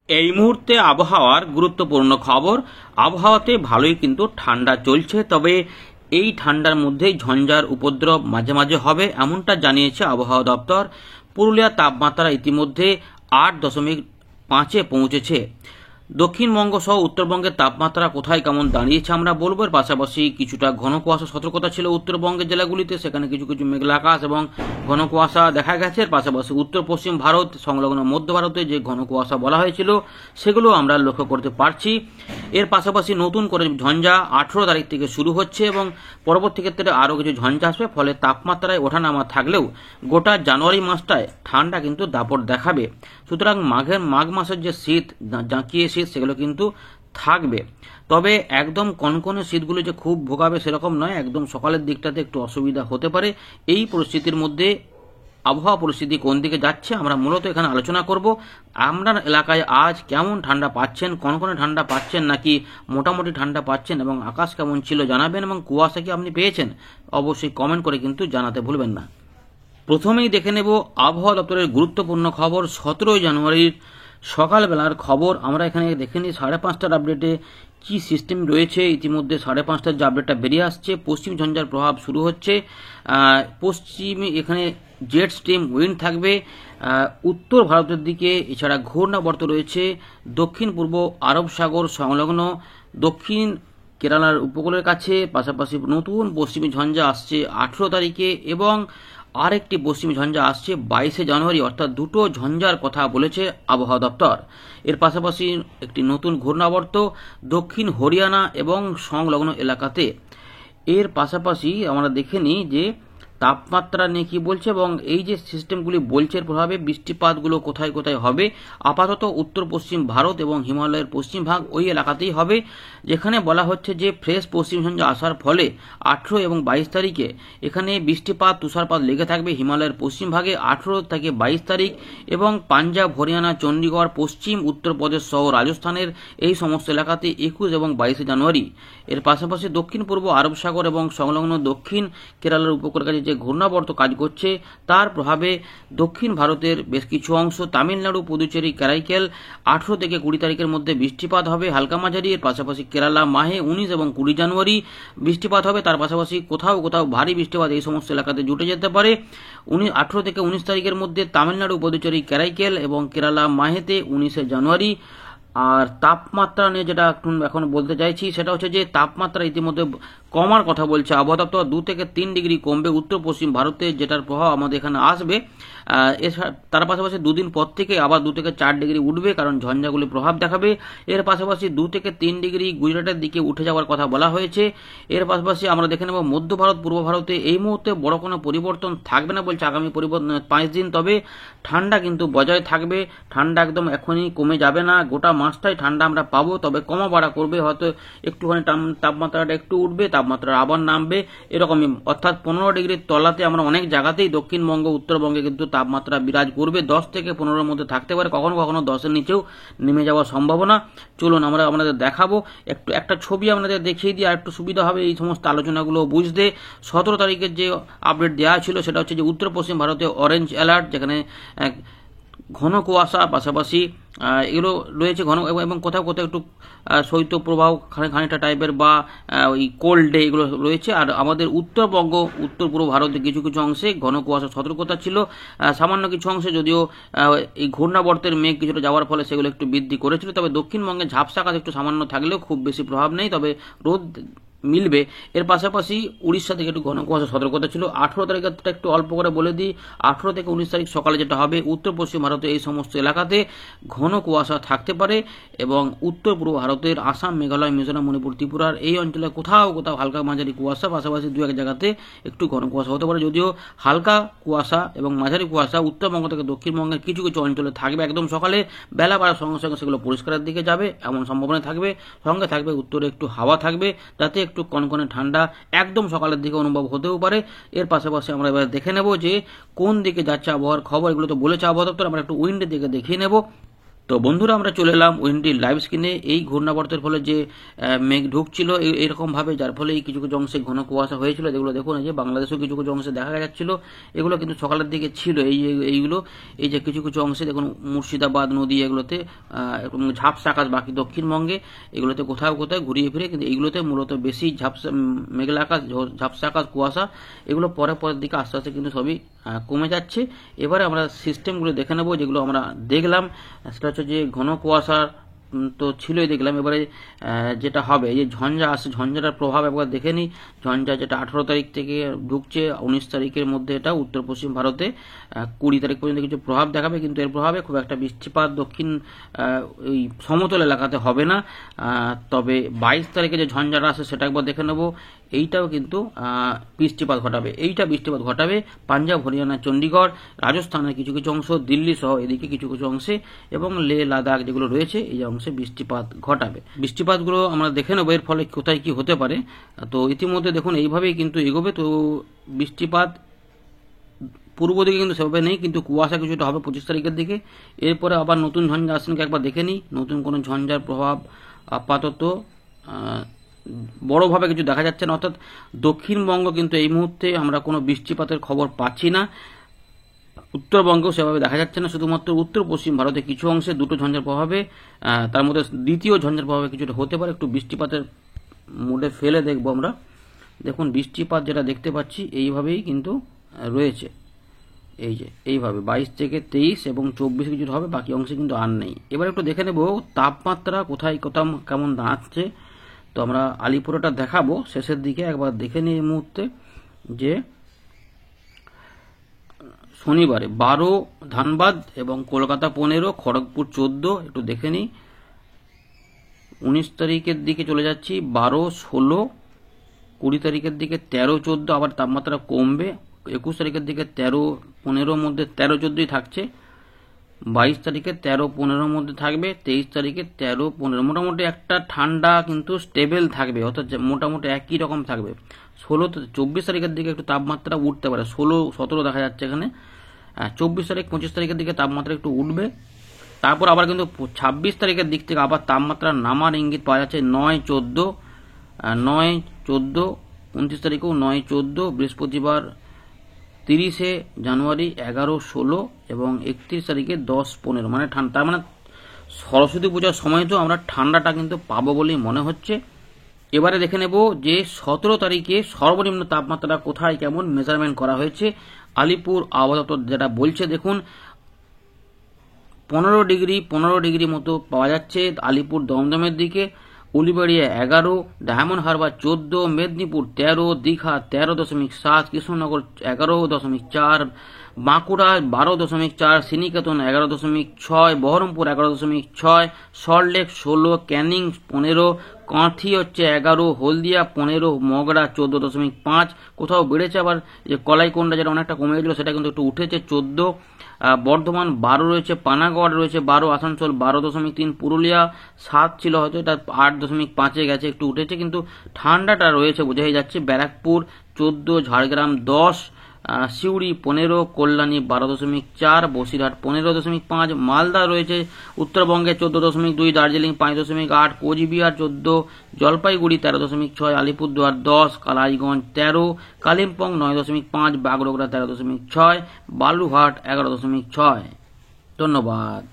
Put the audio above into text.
এই মুহূর্তে আবহাওয়ার গুরুত্বপূর্ণ খবর। আবহাওয়াতে ভালোই কিন্তু ঠান্ডা চলছে, তবে এই ঠান্ডার মধ্যেই ঝঞ্ঝার উপদ্রব মাঝে মাঝে হবে এমনটা জানিয়েছে আবহাওয়া দপ্তর। পুরুলিয়ার তাপমাত্রা ইতিমধ্যে 8.5-এ পৌঁছেছে। দক্ষিণবঙ্গ সহ উত্তরবঙ্গের তাপমাত্রা কোথায় কেমন দাঁড়িয়েছে আমরা বলবো। এর পাশাপাশি কিছুটা ঘন কুয়াশা সতর্কতা ছিল উত্তরবঙ্গের জেলাগুলিতে, সেখানে কিছু কিছু মেঘলা আকাশ এবং ঘন কুয়াশা দেখা গেছে। এর পাশাপাশি উত্তর পশ্চিম ভারত সংলগ্ন মধ্য ভারতে যে ঘন কুয়াশা বলা হয়েছিল সেগুলো আমরা লক্ষ্য করতে পারছি। এর পাশাপাশি নতুন করে ঝঞ্ঝা 18 তারিখ থেকে শুরু হচ্ছে এবং পরবর্তী ক্ষেত্রে আরও কিছু ঝঞ্ঝা আসবে, ফলে তাপমাত্রায় ওঠানামা থাকলেও গোটা জানুয়ারি মাসটায় ঠান্ডা কিন্তু দাপট দেখাবে। সুতরাং মাঘ মাসের যে শীত জাঁকিয়ে শীত সেগুলো কিন্তু থাকবে, তবে একদম কনকনে শীতগুলো যে খুব ভোগাবে সেরকম নয়। একদম সকালের দিকটাতে একটু অসুবিধা হতে পারে। এই পরিস্থিতির মধ্যে আবহাওয়া পরিস্থিতি কোন দিকে যাচ্ছে আমরা মূলত এখানে আলোচনা করব। আপনার এলাকায় আজ কেমন ঠান্ডা পাচ্ছেন, কনকনে ঠান্ডা পাচ্ছেন নাকি মোটামুটি ঠান্ডা পাচ্ছেন, এবং আকাশ কেমন ছিল জানাবেন, এবং কুয়াশা কি আপনি পেয়েছেন অবশ্যই কমেন্ট করে কিন্তু জানাতে ভুলবেন না। প্রথমেই দেখে নেব আবহাওয়া দপ্তরের গুরুত্বপূর্ণ খবর। 17 জানুয়ারির সকালবেলার খবর আমরা এখানে দেখে নিই। 5:30টার আপডেটে কি সিস্টেম রয়েছে। ইতিমধ্যে 5:30টার যে আপডেটটা বেরিয়ে আসছে, পশ্চিম ঝঞ্ঝার প্রভাব শুরু হচ্ছে। পশ্চিমে এখানে জেট স্ট্রিম উইন্ড থাকবে উত্তর ভারতের দিকে। এছাড়া ঘূর্ণাবর্ত রয়েছে দক্ষিণ পূর্ব আরব সাগর সংলগ্ন দক্ষিণ কেরালার উপকূলের কাছে। পাশাপাশি নতুন পশ্চিমী ঝঞ্ঝা আসছে 18 তারিখে এবং আরেকটি পশ্চিমী ঝঞ্ঝা আসছে 22 জানুয়ারি। অর্থাৎ দুটো ঝঞ্ঝার কথা বলেছে আবহাওয়া দপ্তর। এর পাশাপাশি একটি নতুন ঘূর্ণাবর্ত দক্ষিণ হরিয়ানা এবং সংলগ্ন এলাকাতে। এর পাশাপাশি আমরা দেখে নিই যে তাপমাত্রা নিয়ে কি বলছে এবং এই যে সিস্টেমগুলি বলছে এর প্রভাবে বৃষ্টিপাতগুলো কোথায় কোথায় হবে। আপাতত উত্তর পশ্চিম ভারত এবং হিমালয়ের পশ্চিম ভাগ ওই এলাকাতেই হবে, যেখানে বলা হচ্ছে যে ফ্রেশ পশ্চিম ঝঞ্ঝা আসার ফলে 18 এবং 22 তারিখে এখানে বৃষ্টিপাত তুষারপাত লেগে থাকবে হিমালয়ের পশ্চিম ভাগে 18 থেকে 22 তারিখ, এবং পাঞ্জাব, হরিয়ানা, চণ্ডীগড়, পশ্চিম উত্তরপ্রদেশ সহ রাজস্থানের এই সমস্ত এলাকাতে 21 এবং 22 জানুয়ারি। এর পাশাপাশি দক্ষিণ পূর্ব আরব সাগর এবং সংলগ্ন দক্ষিণ কেরালার উপকূলের কাছে যে ঘূর্ণাবর্ত কাজ করছে তার প্রভাবে দক্ষিণ ভারতের বেশ কিছু অংশ তামিলনাড়ু, পুদুচেরি, কারাইকেল 18 থেকে 20 তারিখের মধ্যে বৃষ্টিপাত হবে হালকা মাঝারি। এর পাশাপাশি কেরালা, মাহে 19 এবং 20 জানুয়ারি বৃষ্টিপাত হবে। তার পাশাপাশি কোথাও কোথাও ভারী বৃষ্টিপাত এই সমস্ত এলাকাতে জুটে যেতে পারে 18 থেকে 19 তারিখের মধ্যে তামিলনাড়ু, পুদুচেরি, কারাইকেল এবং কেরালা, মাহেতে 19 জানুয়ারি। আর তাপমাত্রা নিয়ে যেটা এখন বলতে চাইছি সেটা হচ্ছে যে তাপমাত্রা ইতিমধ্যে কমার কথা বলছে আবহাওয়া দপ্তর। 2 থেকে 3 ডিগ্রি কমবে উত্তর পশ্চিম ভারতে, যেটার প্রভাব আমাদের এখানে আসবে। তার পাশাপাশি দুদিন পর থেকে আবার 2 থেকে 4 ডিগ্রি উঠবে, কারণ ঝঞ্ঝাগুলি প্রভাব দেখাবে। এর পাশাপাশি 2 থেকে 3 ডিগ্রি গুজরাটের দিকে উঠে যাওয়ার কথা বলা হয়েছে। এর পাশাপাশি আমরা দেখে নেব মধ্য ভারত, পূর্ব ভারতে এই মুহূর্তে বড় কোনো পরিবর্তন থাকবে না বলছে আগামী 5 দিন, তবে ঠান্ডা কিন্তু বজায় থাকবে। ঠান্ডা একদম এখনই কমে যাবে না, গোটা মাসটাই ঠান্ডা আমরা পাবো, তবে কমা বাড়া করবে। হয়তো একটুখানি তাপমাত্রাটা একটু উঠবে, তাপমাত্রা আবার নামবে, এরকমই। অর্থাৎ 15 ডিগ্রির তলাতে আমরা অনেক জায়গাতেই দক্ষিণবঙ্গ, উত্তরবঙ্গে কিন্তু তাপমাত্রা বিরাজ করবে। 10 থেকে 15-এর মধ্যে থাকতে পারে, কখনো কখনো 10-এর নিচেও নেমে যাওয়ার সম্ভাবনা। চলুন আমরা আপনাদের দেখাবো একটা ছবি আপনাদের দেখিয়ে দিই, আর একটু সুবিধা হবে এই সমস্ত আলোচনাগুলো বুঝতে। 17 তারিখের যে আপডেট দেওয়া ছিল সেটা হচ্ছে যে উত্তর পশ্চিম ভারতে অরেঞ্জ অ্যালার্ট, যেখানে ঘন কুয়াশা পাশাপাশি এগুলো রয়েছে ঘন, এবং কোথাও কোথাও একটু শৈত্যপ্রবাহ খানিকটা টাইপের বা ওই কোল্ড ডে এগুলো রয়েছে। আর আমাদের উত্তরবঙ্গ, উত্তর পূর্ব ভারতের কিছু কিছু অংশে ঘন কুয়াশা সতর্কতা ছিল। সামান্য কিছু অংশে যদিও এই ঘূর্ণাবর্তের মেঘ কিছুটা যাওয়ার ফলে সেগুলো একটু বৃদ্ধি করেছিল, তবে দক্ষিণবঙ্গে ঝাপসা আকাশ একটু সামান্য থাকলেও খুব বেশি প্রভাব নেই, তবে রোদ মিলবে। এর পাশাপাশি উড়িষ্যা থেকে একটু ঘন কুয়াশা সতর্কতা ছিল। 18 তারিখটা একটু অল্প করে বলে দিই। 18 থেকে 19 তারিখ সকালে যেটা হবে উত্তর পশ্চিম ভারতে এই সমস্ত এলাকাতে ঘন কুয়াশা থাকতে পারে, এবং উত্তর পূর্ব ভারতের আসাম, মেঘালয়, মিজোরাম, মণিপুর, ত্রিপুরার এই অঞ্চলে কোথাও কোথাও হালকা মাঝারি কুয়াশা, পাশাপাশি 2-1 জায়গাতে একটু ঘন কুয়াশা হতে পারে। যদিও হালকা কুয়াশা এবং মাঝারি কুয়াশা উত্তরবঙ্গ থেকে দক্ষিণবঙ্গের কিছু কিছু অঞ্চলে থাকবে একদম সকালে, বেলা বাড়ার সঙ্গে সঙ্গে সেগুলো পরিষ্কারের দিকে যাবে এমন সম্ভাবনা থাকবে। সঙ্গে থাকবে উত্তরে একটু হাওয়া থাকবে, যাতে একটু কনকনে ঠান্ডা একদম সকালের দিকে অনুভব হতেও পারে। এর পাশাপাশি আমরা এবার দেখে নেব যে কোন দিকে যাচ্ছে আবহাওয়ার খবর। এগুলো তো বলেছে আবহাওয়া দপ্তর, আমরা একটু উইন্ডের দিকে দেখিয়ে নেব। তো বন্ধুরা আমরা চলে এলাম উইন্ডি লাইভ স্ক্রিনে। এই ঘূর্ণাবর্তের ফলে যে মেঘ ঢুকছিল এরকমভাবে, যার ফলে এই কিছু কিছু অংশে ঘন কুয়াশা হয়েছিল, যেগুলো দেখুন এই যে বাংলাদেশেও কিছু কিছু অংশে দেখা যাচ্ছিল। এগুলো কিন্তু সকালের দিকে ছিল। এইগুলো এই যে কিছু কিছু অংশে দেখুন মুর্শিদাবাদ নদী এগুলোতে ঝাপসা আকাশ, বাকি দক্ষিণবঙ্গে এগুলোতে কোথাও কোথাও ঘুরিয়ে ফিরে, কিন্তু এইগুলোতে মূলত বেশি ঝাপসা মেঘলা আকাশ, ঝাপসা আকাশ, কুয়াশা, এগুলো পরের দিকে আস্তে আস্তে কিন্তু সবই কমে যাচ্ছে। এবারে আমরা সিস্টেমগুলো দেখে নেব, যেগুলো আমরা দেখলাম সেটা হচ্ছে যে ঘন কুয়াশা তো ছিলই দেখলাম। এবারে যেটা হবে, এই যে ঝঞ্ঝা আসছে, ঝঞ্ঝাটার প্রভাব একবার দেখে নিই। ঝঞ্ঝা যেটা 18 তারিখ থেকে ঢুকছে, 19 তারিখের মধ্যে এটা উত্তর পশ্চিম ভারতে 20 তারিখ পর্যন্ত কিছু প্রভাব দেখাবে, কিন্তু এর প্রভাবে খুব একটা বৃষ্টিপাত দক্ষিণ ওই সমতল এলাকাতে হবে না। তবে 22 তারিখে যে ঝঞ্ঝাটা আসে সেটা একবার দেখে নেব। এইটাও কিন্তু বৃষ্টিপাত ঘটাবে পাঞ্জাব, হরিয়ানা, চণ্ডীগড়, রাজস্থানের কিছু কিছু অংশ, দিল্লি সহ এদিকে কিছু কিছু অংশে, এবং লে লাদাখ যেগুলো রয়েছে এই অংশে বৃষ্টিপাত ঘটাবে। বৃষ্টিপাতগুলো আমরা দেখে নেব এর ফলে কোথায় কি হতে পারে। তো ইতিমধ্যে দেখুন এইভাবেই কিন্তু এগোবে। তো বৃষ্টিপাত পূর্ব দিকে কিন্তু সেভাবে নেই, কিন্তু কুয়াশা কিছুটা হবে 25 তারিখের দিকে। এরপরে আবার নতুন ঝঞ্ঝা আসছেন কি একবার দেখে নিই। নতুন কোনো ঝঞ্ঝার প্রভাব আপাতত বড়ভাবে কিছু দেখা যাচ্ছে না, অর্থাৎ দক্ষিণবঙ্গ কিন্তু এই মুহূর্তে আমরা কোনো বৃষ্টিপাতের খবর পাচ্ছি না। উত্তরবঙ্গেও সেভাবে দেখা যাচ্ছে না, শুধুমাত্র উত্তর পশ্চিম ভারতে কিছু অংশে দুটো ঝঞ্ঝার প্রভাবে, তার মধ্যে দ্বিতীয় ঝঞ্ঝার প্রভাবে কিছুটা হতে পারে। একটু বৃষ্টিপাতের মোডে ফেলে দেখবো আমরা। দেখুন বৃষ্টিপাত যেটা দেখতে পাচ্ছি এইভাবেই কিন্তু রয়েছে, এই যে এইভাবে 22 থেকে 23 এবং 24 কিছুটা হবে, বাকি অংশে কিন্তু আর নেই। এবার একটু দেখে নেব তাপমাত্রা কোথায় কেমন দাঁড়াচ্ছে। তো আমরা আলিপুরটা দেখাবো শেষের দিকে, একবার দেখে নিই এই মুহূর্তে যে শনিবারে 12 ধানবাদ এবং কলকাতা 15, খড়গপুর 14, একটু দেখে নিই। 19 তারিখের দিকে চলে যাচ্ছি 12, 16, 20 তারিখের দিকে 13, 14, আবার তাপমাত্রা কমবে। 21 তারিখের দিকে 13, 15 মধ্যে 13, 14 থাকছে। 22 তারিখে 13, 15 মধ্যে থাকবে। 23 তারিখে 13, 15, মোটামুটি একটা ঠান্ডা কিন্তু স্টেবল থাকবে, অর্থাৎ মোটামুটি একই রকম থাকবে। 24 তারিখের দিকে একটু তাপমাত্রা উঠতে পারে, 16, 17 দেখা যাচ্ছে এখানে। 24 তারিখ, 25 তারিখের দিকে তাপমাত্রা একটু উঠবে। তারপর আবার কিন্তু 26 তারিখের দিক থেকে আবার তাপমাত্রা নামার ইঙ্গিত পাওয়া যাচ্ছে। 9, 14, 29 তারিখেও 9, 14, বৃহস্পতিবার 30 জানুয়ারি 11, 16 এবং 31 তারিখে 10, 15, মানে তার মানে সরস্বতী পূজার সময় তো আমরা ঠান্ডাটা কিন্তু পাবো বলেই মনে হচ্ছে। এবারে দেখে নেব যে 17 তারিখে সর্বনিম্ন তাপমাত্রা কোথায় কেমন মেজারমেন্ট করা হয়েছে। আলিপুর আবহাওয়া দপ্তর যেটা বলছে দেখুন 15 ডিগ্রি মতো পাওয়া যাচ্ছে আলিপুর দমদমের দিকে, উলিবাড়িয়া 11, ডায়মন্ড হারবার 14, মেদিনীপুর 13, দীঘা 13.7, কৃষ্ণনগর 11.4, বাঁকুড়া 12.4, শ্রীনিকেতন 11.6, বহরমপুর 11.6, সল্টলেক 16, ক্যানিং 15, কাঁথি হচ্ছে 11, হলদিয়া 15, মগড়া 14.5, কোথাও বেড়েছে আবার যে কলাইকোন্ডা যেটা অনেকটা কমে গেছিল সেটা কিন্তু একটু উঠেছে 14, বর্ধমান 12 রয়েছে, পানাগড় রয়েছে 12, আসানসোল 12.3, পুরুলিয়া 7 ছিল, হয়তো এটা 8.5 গেছে, একটু উঠেছে, কিন্তু ঠান্ডাটা রয়েছে বোঝাই যাচ্ছে। ব্যারাকপুর 14, ঝাড়গ্রাম 10, সিউড়ি 15, কল্যাণী 12.4, বসিরহাট 15.5, মালদা রয়েছে উত্তরবঙ্গে 14.2, দার্জিলিং 5.8, কোচবিহার 14, জলপাইগুড়ি 13.6, আলিপুরদুয়ার 10, কালাইগঞ্জ 13, কালিম্পং 9.5, বাগডোগরা 13.6, বালুরঘাট 11.6। ধন্যবাদ।